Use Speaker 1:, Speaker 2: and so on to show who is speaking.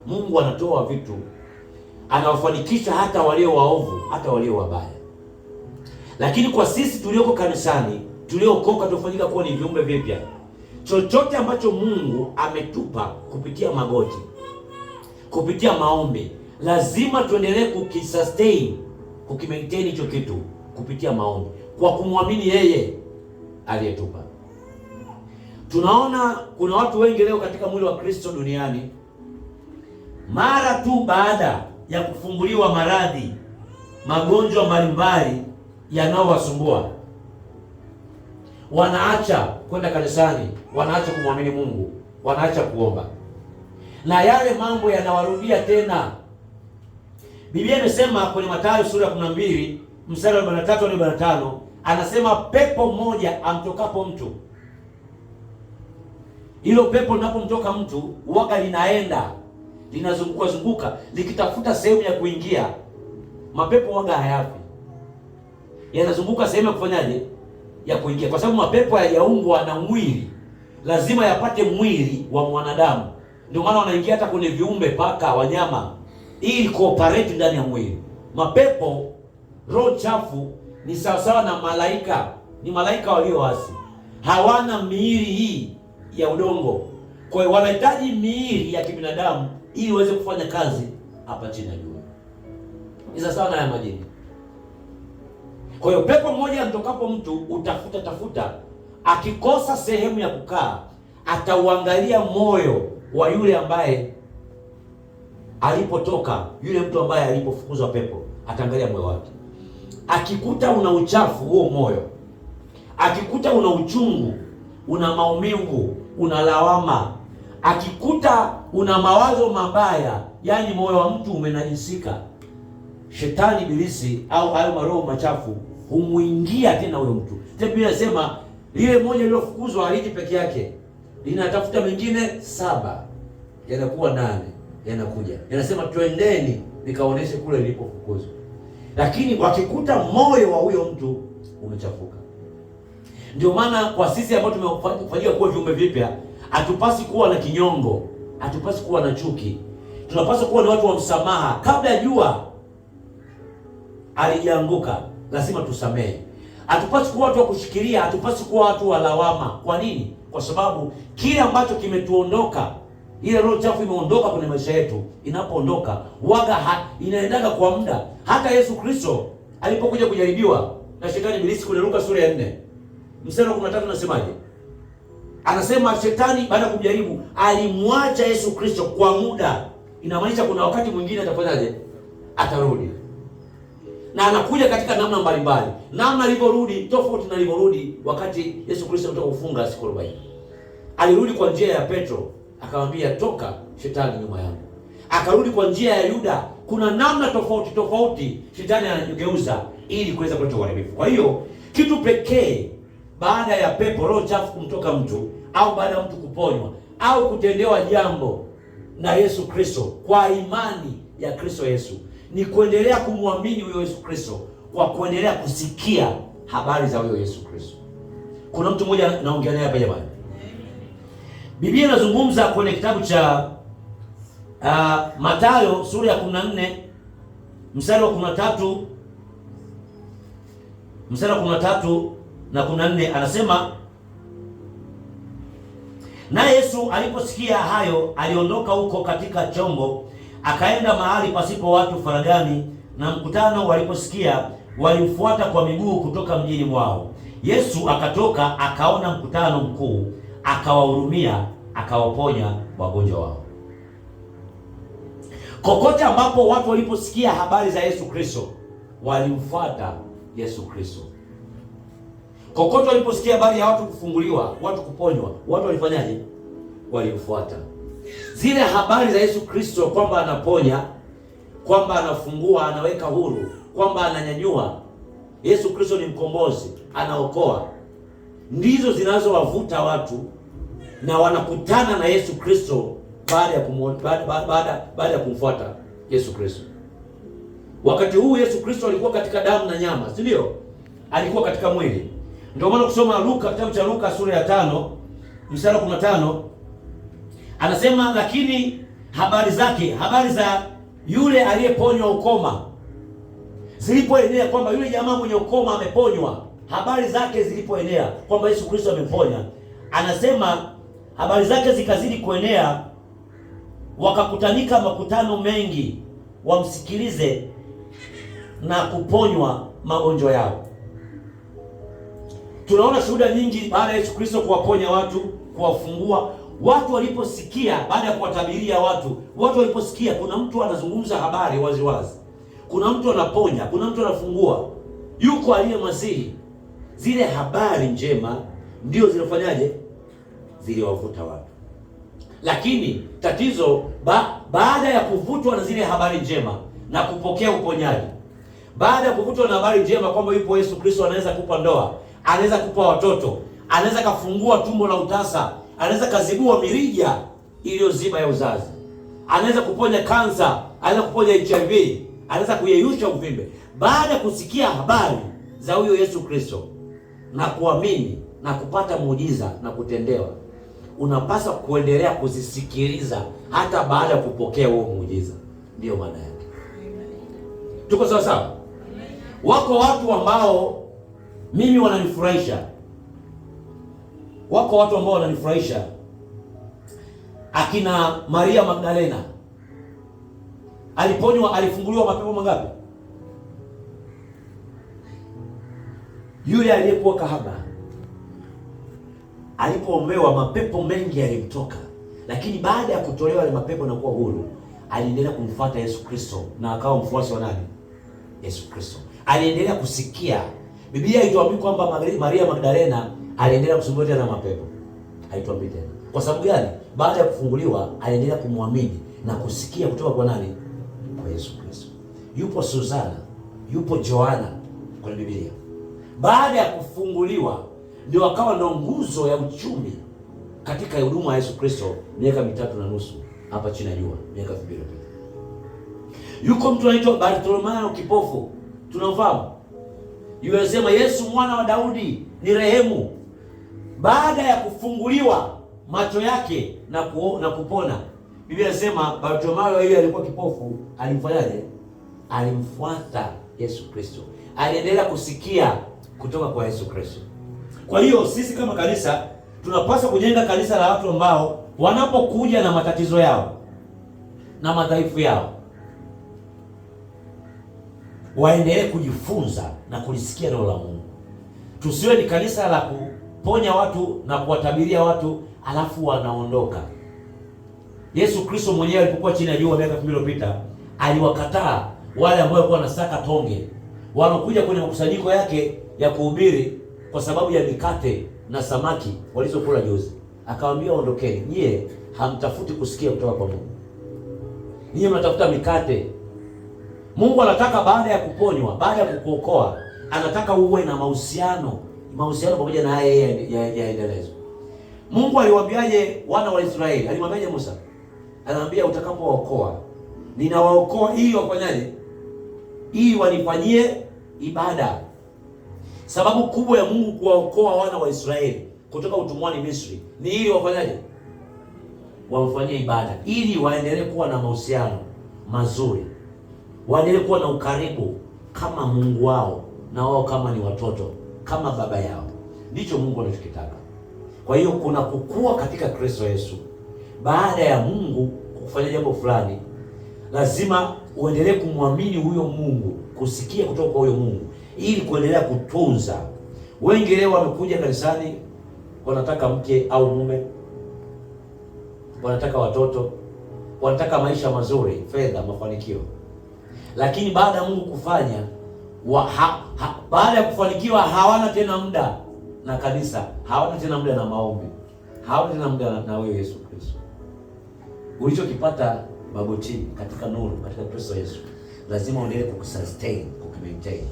Speaker 1: Mungu anatoa vitu, anawafanikisha hata walio waovu, hata walio wabaya. Lakini kwa sisi tulioko kanisani, tuliokoka, tufanyika kuwa ni viumbe vipya, chochote ambacho Mungu ametupa kupitia magoti, kupitia maombi, lazima tuendelee kukisustain, kukimaintain hicho kitu kupitia maombi, kwa kumwamini yeye aliyetupa. Tunaona kuna watu wengi leo katika mwili wa Kristo duniani, mara tu baada ya kufunguliwa maradhi, magonjwa mbalimbali yanayowasumbua, wanaacha kwenda kanisani, wanaacha kumwamini Mungu, wanaacha kuomba, na yale mambo yanawarudia tena. Biblia imesema kwenye Mathayo sura ya 12 mstari wa 43 hadi 45, anasema pepo moja amtokapo mtu, hilo pepo linapomtoka mtu huwaga linaenda linazunguka zunguka likitafuta sehemu ya kuingia. Mapepo huwaga hayafi, yanazunguka sehemu ya kufanyaje, ya kuingia, kwa sababu mapepo hayajaumbwa na mwili, lazima yapate mwili wa mwanadamu. Ndio maana wanaingia hata kwenye viumbe, paka, wanyama, ili cooperate ndani ya mwili. Mapepo, roho chafu ni sawasawa na malaika, ni malaika walioasi, hawana miili hii ya udongo. Kwa hiyo wanahitaji miili ya kibinadamu ili waweze kufanya kazi hapa chini ya jua. Ni sawasawa na ya majini. Kwa hiyo pepo mmoja mtokapo mtu tafuta, akikosa sehemu ya kukaa, atauangalia moyo wa yule ambaye alipotoka, yule mtu ambaye alipofukuzwa pepo, ataangalia moyo wake. Akikuta una uchafu huo moyo, akikuta una uchungu, una maumivu, una lawama, akikuta una mawazo mabaya, yani moyo wa mtu umenajisika, shetani, ibilisi au hayo maroho machafu humuingia tena huyo mtu. Biblia inasema lile moja lilofukuzwa haliji peke yake, linatafuta mengine 7, yanakuwa 8, yanakuja, yanasema twendeni nikaoneshe kule nilipofukuzwa. Lakini wakikuta moyo wa huyo mtu umechafuka. Ndio maana kwa sisi ambao tumefanyika kuwa viumbe vipya, hatupasi kuwa na kinyongo, hatupasi kuwa na chuki, tunapaswa kuwa ni watu wa msamaha. Kabla ya jua alijaanguka, lazima tusamehe. Hatupasi kuwa watu wa kushikilia, hatupasi kuwa watu wa lawama. Kwa nini? Kwa sababu kile ambacho kimetuondoka, ile roho chafu imeondoka kwenye maisha yetu, inapoondoka waga inaendaga kwa muda. Hata Yesu Kristo alipokuja kujaribiwa na shetani ibilisi kwenye Luka sura ya 4 mstari wa 13, nasemaje? Anasema shetani baada ya kumjaribu alimwacha Yesu Kristo kwa muda. Inamaanisha kuna wakati mwingine atafanyaje? Atarudi. Na anakuja katika namna mbalimbali. Namna alivyorudi tofauti na alivyorudi wakati Yesu Kristo anataka kufunga siku 40. Alirudi kwa njia ya Petro, akamwambia toka shetani nyuma yangu. Akarudi kwa njia ya Yuda. Kuna namna tofauti shetani anageuza ili kuweza kuleta uharibifu. Kwa hiyo kitu pekee baada ya pepo, roho chafu kumtoka mtu, au baada ya mtu kuponywa au kutendewa jambo na Yesu Kristo kwa imani ya Kristo Yesu, ni kuendelea kumwamini huyo Yesu Kristo, kwa kuendelea kusikia habari za huyo Yesu Kristo. Kuna mtu mmoja naongea naye hapa jamani. Biblia inazungumza kwenye kitabu cha Mathayo sura ya 14 mstari wa 13 na 14, anasema na Yesu aliposikia hayo aliondoka huko katika chombo, akaenda mahali pasipo watu faragani, na mkutano waliposikia walimfuata kwa miguu kutoka mjini mwao. Yesu akatoka akaona mkutano mkuu, akawahurumia, akawaponya wagonjwa wao. Kokote ambapo watu waliposikia habari za Yesu Kristo, walimfuata Yesu Kristo. Kokote waliposikia habari ya watu kufunguliwa, watu kuponywa, watu walifanyaje? Walimfuata. Zile habari za Yesu Kristo kwamba anaponya, kwamba anafungua, anaweka huru, kwamba ananyanyua, Yesu Kristo ni mkombozi, anaokoa, ndizo zinazowavuta watu na wanakutana na Yesu Kristo baada ya kumfuata Yesu Kristo. Wakati huu Yesu Kristo alikuwa katika damu na nyama, si ndio? Alikuwa katika mwili. Ndio maana kusoma Luka, kitabu cha Luka sura ya 5 mstari wa 15, anasema lakini habari zake, habari za yule aliyeponywa ukoma zilipoenea, kwamba yule jamaa mwenye ukoma ameponywa, habari zake zilipoenea kwamba Yesu Kristo ameponya, anasema habari zake zikazidi kuenea, wakakutanika makutano mengi wamsikilize na kuponywa magonjwa yao. Tunaona shuhuda nyingi baada ya Yesu Kristo kuwaponya watu, kuwafungua watu. Waliposikia, baada ya kuwatabiria watu waliposikia kuna mtu anazungumza habari wazi wazi, kuna mtu anaponya, kuna mtu anafungua, yuko aliye Masihi, zile habari njema ndio zilifanyaje? Ziliwavuta watu. Lakini tatizo baada ya kuvutwa na zile habari njema na kupokea uponyaji, baada ya kuvutwa na habari njema kwamba yupo Yesu Kristo, anaweza kupa ndoa, anaweza kupa watoto, anaweza kafungua tumbo la utasa, anaweza kazibua mirija iliyoziba ya uzazi, anaweza kuponya kansa, anaweza kuponya HIV, anaweza kuyeyusha uvimbe. Baada ya kusikia habari za huyo Yesu Kristo na kuamini na kupata muujiza na kutendewa, unapaswa kuendelea kuzisikiliza hata baada ya kupokea huo muujiza. Ndiyo maana yake. Tuko sawa sawa? Wako watu ambao mimi wananifurahisha, wako watu ambao wananifurahisha, akina Maria Magdalena. Aliponywa, alifunguliwa mapepo mangapi? Yule aliyekuwa kahaba alipoombewa, mapepo mengi yalimtoka, lakini baada ya kutolewa ile mapepo na kuwa huru, aliendelea kumfuata Yesu Kristo na akawa mfuasi wa nani? Yesu Kristo. Aliendelea kusikia. Biblia haituambii kwamba Maria Magdalena aliendelea kusumbuliwa na mapepo, haituambii tena. Kwa sababu gani? Baada ya kufunguliwa aliendelea kumwamini na kusikia kutoka kwa nani? Kwa Yesu Kristo. Yupo Susana, yupo Joana kwenye Biblia. Baada ya kufunguliwa ndio akawa na nguzo ya uchumi katika huduma ya Yesu Kristo miaka 3.5 hapa chini ya jua, miaka 2000 iliyopita. Yuko mtu anaitwa Bartimayo kipofu, tunamfahamu. Yule alisema Yesu mwana wa Daudi ni rehemu. Baada ya kufunguliwa macho yake na kupona, Biblia inasema Bartimayo yeye alikuwa kipofu, alimfanyaje? Alimfuata Yesu Kristo. Aliendelea kusikia kutoka kwa Yesu Kristo. Kwa hiyo sisi kama kanisa tunapaswa kujenga kanisa la watu ambao wanapokuja na matatizo yao na madhaifu yao, waendelee kujifunza na kulisikia neno la Mungu. Tusiwe ni kanisa la kuponya watu na kuwatabiria watu alafu wanaondoka. Yesu Kristo mwenyewe alipokuwa chini ya jua miaka 2000 iliyopita, aliwakataa wale ambao walikuwa wanasaka tonge, wanakuja kwenye makusanyiko yake ya kuhubiri kwa sababu ya mikate na samaki walizokula juzi. Akawaambia ondokeni, nyie hamtafuti kusikia kutoka kwa Mungu, nyie mnatafuta mikate. Mungu anataka baada ya kuponywa, baada ya kukuokoa, anataka uwe na mahusiano pamoja na yeye yaendelezwe. Mungu aliwaambiaje wana wa Israeli? Alimwambiaje Musa? Anamwambia utakapookoa, ninawaokoa ili wafanyaje? Ili wanifanyie ibada. Sababu kubwa ya Mungu kuwaokoa wana wa Israeli kutoka utumwani Misri ni ili wafanyaje? Wamfanyie ibada, ili waendelee kuwa na mahusiano mazuri, waendelee kuwa na ukaribu kama Mungu wao na wao kama ni watoto kama baba yao. Ndicho Mungu anachokitaka. Kwa hiyo kuna kukua katika Kristo Yesu. Baada ya Mungu kufanya jambo fulani, lazima uendelee kumwamini huyo Mungu, kusikia kutoka kwa huyo Mungu ili kuendelea kutunza. Wengi leo wamekuja kanisani, wanataka mke au mume, wanataka watoto, wanataka maisha mazuri, fedha, mafanikio. Lakini baada ya Mungu kufanya baada ya kufanikiwa, hawana tena muda na kanisa, hawana tena muda na maombi, hawana tena muda na wewe Yesu Kristo. Ulichokipata magotini katika nuru, katika Kristo Yesu, lazima uendelee kukusustain, kukumaintain.